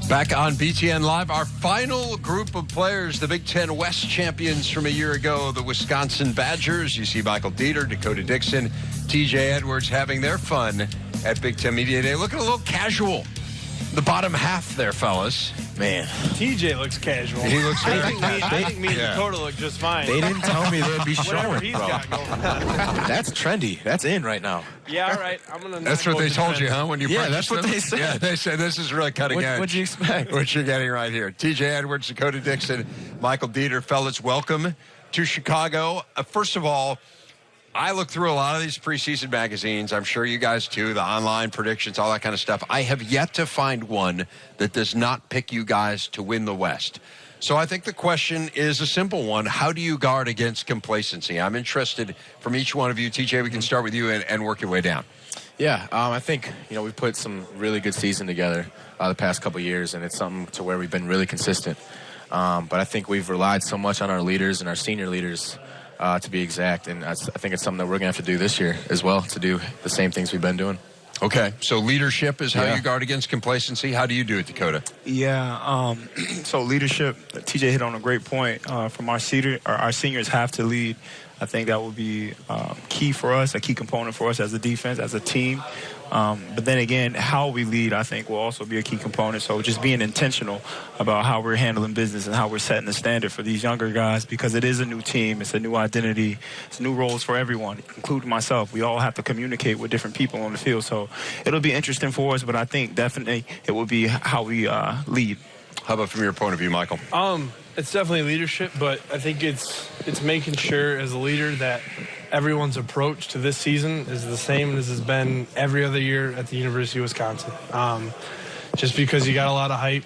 Back on BTN Live, our final group of players, the Big Ten West champions from a year ago, the Wisconsin Badgers. You see Michael Deiter, Dakota Dixon, TJ Edwards having their fun at Big Ten Media Day. Looking a little casual. The bottom half there, fellas. Man. TJ looks casual. He looks good. I think me and Dakota look just fine. They didn't tell me they'd be showing, he's bro. got going. That's trendy. That's in right now. Yeah, all right. I'm gonna. That's what they told you, huh? When you Yeah, that's purchased what them? they said. Yeah, they said this is really cutting edge. What'd you expect? What you're getting right here. TJ Edwards, Dakota Dixon, Michael Deiter. Fellas, welcome to Chicago. First of all, I look through a lot of these preseason magazines. I'm sure you guys too, the online predictions, all that kind of stuff. I have yet to find one that does not pick you guys to win the West. So I think the question is a simple one. How do you guard against complacency? I'm interested from each one of you. TJ, we can start with you and work your way down. Yeah, I think, we've put some really good season together the past couple of years, and it's something to where we've been really consistent. But I think we've relied so much on our leaders and our senior leaders to be exact, and I think it's something that we're going to have to do this year as well, to do the same things we've been doing. Okay, so leadership is how you guard against complacency. How do you do it, Dakota? Yeah, so leadership, TJ hit on a great point. From our seniors have to lead. I think that will be key for us, a key component for us as a defense, as a team. But then again, how we lead, I think, will also be a key component. So just being intentional about how we're handling business and how we're setting the standard for these younger guys, because it is a new team, it's a new identity, it's new roles for everyone, including myself. We all have to communicate with different people on the field. So it'll be interesting for us, but I think definitely it will be how we lead. How about from your point of view, Michael? It's definitely leadership, but I think it's making sure as a leader that everyone's approach to this season is the same as has been every other year at the University of Wisconsin. Just because you got a lot of hype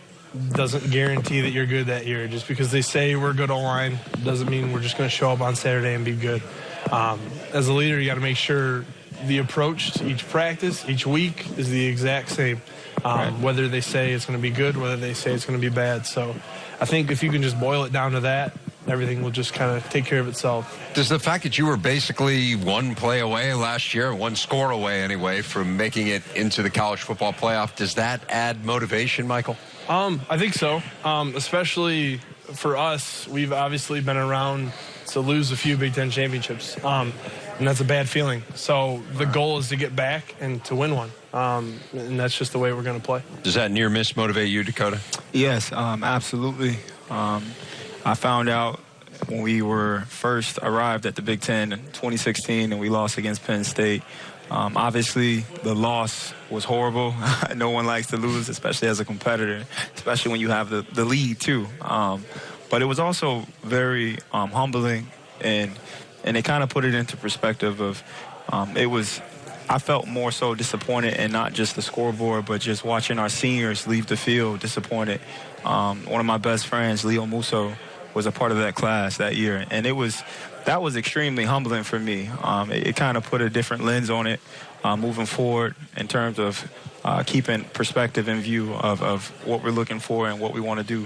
doesn't guarantee that you're good that year. Just because they say we're good O-line doesn't mean we're just going to show up on Saturday and be good. As a leader, you got to make sure the approach to each practice, each week, is the exact same. Whether they say it's going to be good, whether they say it's going to be bad. So I think if you can just boil it down to that, everything will just kind of take care of itself. Does the fact that you were basically one play away last year, one score away anyway, from making it into the college football playoff, does that add motivation, Michael? I think so, especially for us. We've obviously been around to lose a few Big Ten championships, and that's a bad feeling. So the goal is to get back and to win one, and that's just the way we're going to play. Does that near miss motivate you, Dakota? Yes, absolutely. I found out when we were first arrived at the Big Ten in 2016 and we lost against Penn State. Obviously, the loss was horrible. No one likes to lose, especially as a competitor, especially when you have the lead, too. But it was also very humbling, and it kind of put it into perspective of I felt more so disappointed in not just the scoreboard, but just watching our seniors leave the field disappointed. One of my best friends, Leo Musso, was a part of that class that year, and that was extremely humbling for me. It kind of put a different lens on it moving forward in terms of keeping perspective in view of what we're looking for and what we want to do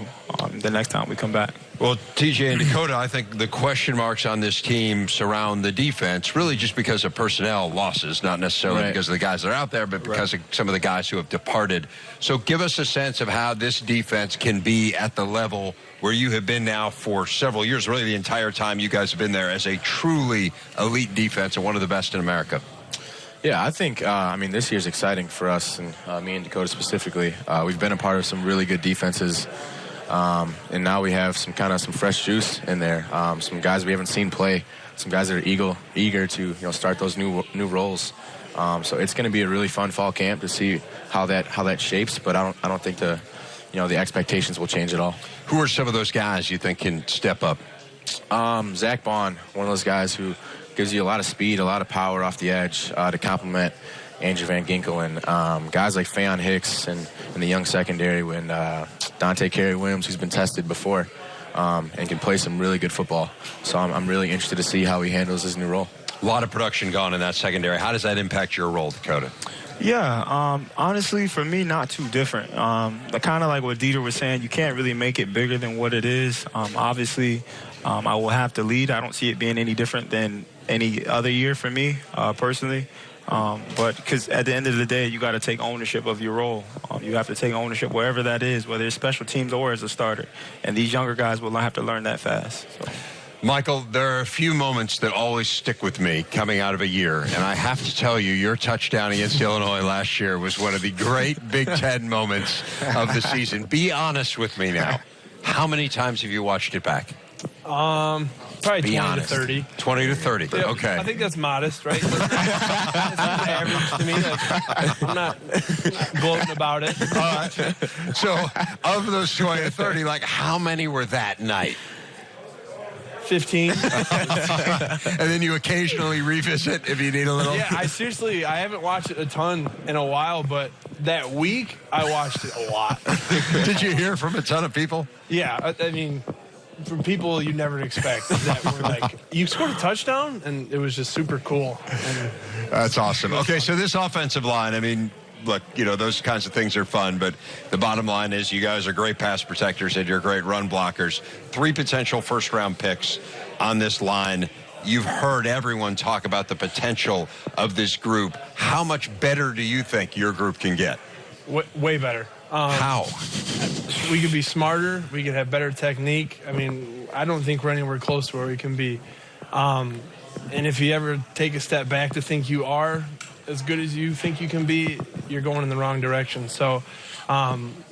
the next time we come back. Well, TJ and Dakota, I think the question marks on this team surround the defense, really just because of personnel losses, not necessarily because of the guys that are out there, but because of some of the guys who have departed. So give us a sense of how this defense can be at the level where you have been now for several years, really the entire time you guys have been there, as a truly elite defense and one of the best in America. Yeah, I think, this year's exciting for us, and me and Dakota specifically. We've been a part of some really good defenses, and now we have some fresh juice in there. Some guys we haven't seen play, some guys that are eager to start those new roles. So it's going to be a really fun fall camp to see how that shapes. But I don't think the expectations will change at all. Who are some of those guys you think can step up? Zach Bond, one of those guys who gives you a lot of speed, a lot of power off the edge to complement Andrew Van Ginkel, and guys like Faion Hicks and the young secondary, when Dante Carey-Williams, who's been tested before and can play some really good football. So I'm really interested to see how he handles his new role. A lot of production gone in that secondary. How does that impact your role, Dakota? Yeah, honestly, for me, not too different. Kind of like what Deiter was saying, you can't really make it bigger than what it is. Obviously, I will have to lead. I don't see it being any different than any other year for me, personally. But because at the end of the day, you got to take ownership of your role. You have to take ownership wherever that is, whether it's special teams or as a starter. And these younger guys will have to learn that fast. So. Michael, there are a few moments that always stick with me coming out of a year, and I have to tell you, your touchdown against Illinois last year was one of the great Big Ten moments of the season. Be honest with me now. How many times have you watched it back? Probably 20 to 30. 20 to 30. Yeah, Okay. I think that's modest, right? That's average to me. Like, I'm not gloating about it. So, of those 20 to 30, like, how many were that night? 15. And then you occasionally revisit if you need a little. Yeah, I haven't watched it a ton in a while, but that week I watched it a lot. Did you hear from a ton of people? Yeah, I mean, from people you never expect that were like, you scored a touchdown, and it was just super cool. And that's awesome. Okay, so this offensive line, I mean, look, those kinds of things are fun, but the bottom line is you guys are great pass protectors and you're great run blockers. 3 potential first-round picks on this line. You've heard everyone talk about the potential of this group. How much better do you think your group can get? Way better. How? We could be smarter. We could have better technique. I mean, I don't think we're anywhere close to where we can be. And if you ever take a step back to think you are as good as you think you can be, you're going in the wrong direction. So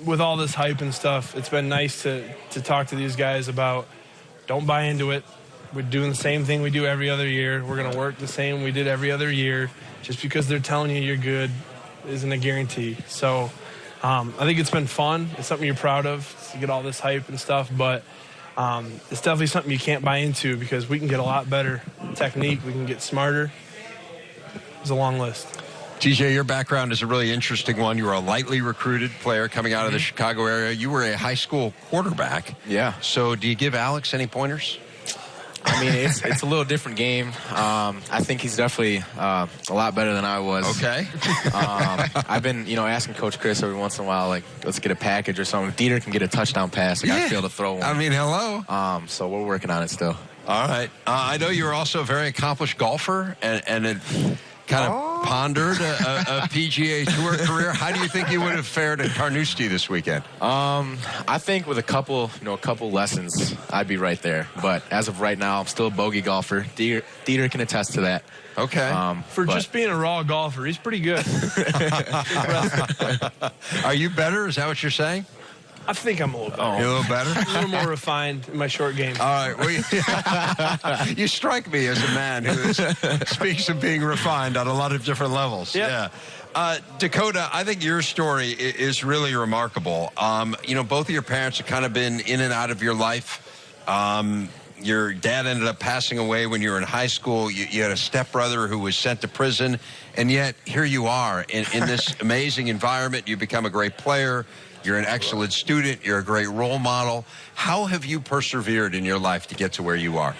with all this hype and stuff, it's been nice to talk to these guys about don't buy into it. We're doing the same thing we do every other year. We're going to work the same we did every other year. Just because they're telling you you're good isn't a guarantee. So I think it's been fun. It's something you're proud of to get all this hype and stuff, but it's definitely something you can't buy into because we can get a lot better technique. We can get smarter. It's a long list. TJ, your background is a really interesting one. You were a lightly recruited player coming out of the Chicago area. You were a high school quarterback. Yeah. So do you give Alex any pointers? I mean, it's a little different game. I think he's definitely a lot better than I was. Okay. I've been, asking Coach Chris every once in a while, like, let's get a package or something. If Deiter can get a touchdown pass, I got to be able to throw one. I mean, hello. So we're working on it still. All right. I know you're also a very accomplished golfer, and it kind of pondered a PGA Tour career. How do you think you would have fared at Carnoustie this weekend? I think with a couple lessons, I'd be right there. But as of right now, I'm still a bogey golfer. Deiter can attest to that. Okay. Just being a raw golfer, he's pretty good. Are you better? Is that what you're saying? I think I'm a little better. You're a little better? A little more refined in my short game. All right. Well, you strike me as a man who speaks of being refined on a lot of different levels. Yep. Yeah. Dakota, I think your story is really remarkable. Both of your parents have kind of been in and out of your life. Your dad ended up passing away when you were in high school. You had a stepbrother who was sent to prison. And yet, here you are in this amazing environment. You become a great player. You're an excellent student. You're a great role model. How have you persevered in your life to get to where you are?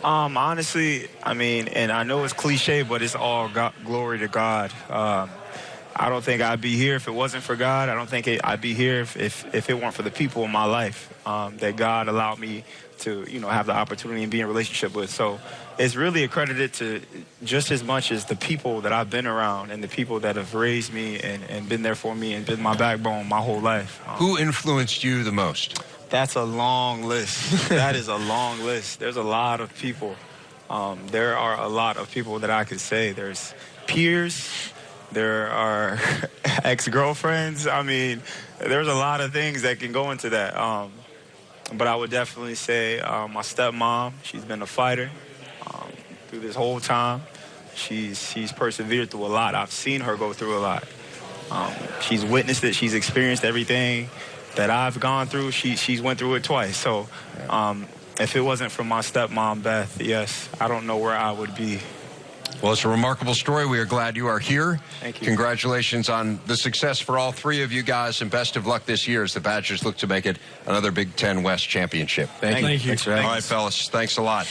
Honestly, I mean, and I know it's cliche, but it's all glory to God. I don't think I'd be here if it wasn't for God. I don't think I'd be here if it weren't for the people in my life that God allowed me to, have the opportunity and be in a relationship with. So it's really accredited to just as much as the people that I've been around and the people that have raised me and been there for me and been my backbone my whole life. Who influenced you the most? That's a long list. That is a long list. There's a lot of people. There are a lot of people that I could say. There's peers. There are ex-girlfriends. I mean, there's a lot of things that can go into that. But I would definitely say my stepmom. She's been a fighter through this whole time. She's persevered through a lot. I've seen her go through a lot. She's witnessed it. She's experienced everything that I've gone through. She's went through it twice. So if it wasn't for my stepmom, Beth, yes, I don't know where I would be. Well, it's a remarkable story. We are glad you are here. Thank you. Congratulations on the success for all three of you guys, and best of luck this year as the Badgers look to make it another Big Ten West championship. Thank you. Thank you. Thanks for having All us. right, fellas. Thanks a lot.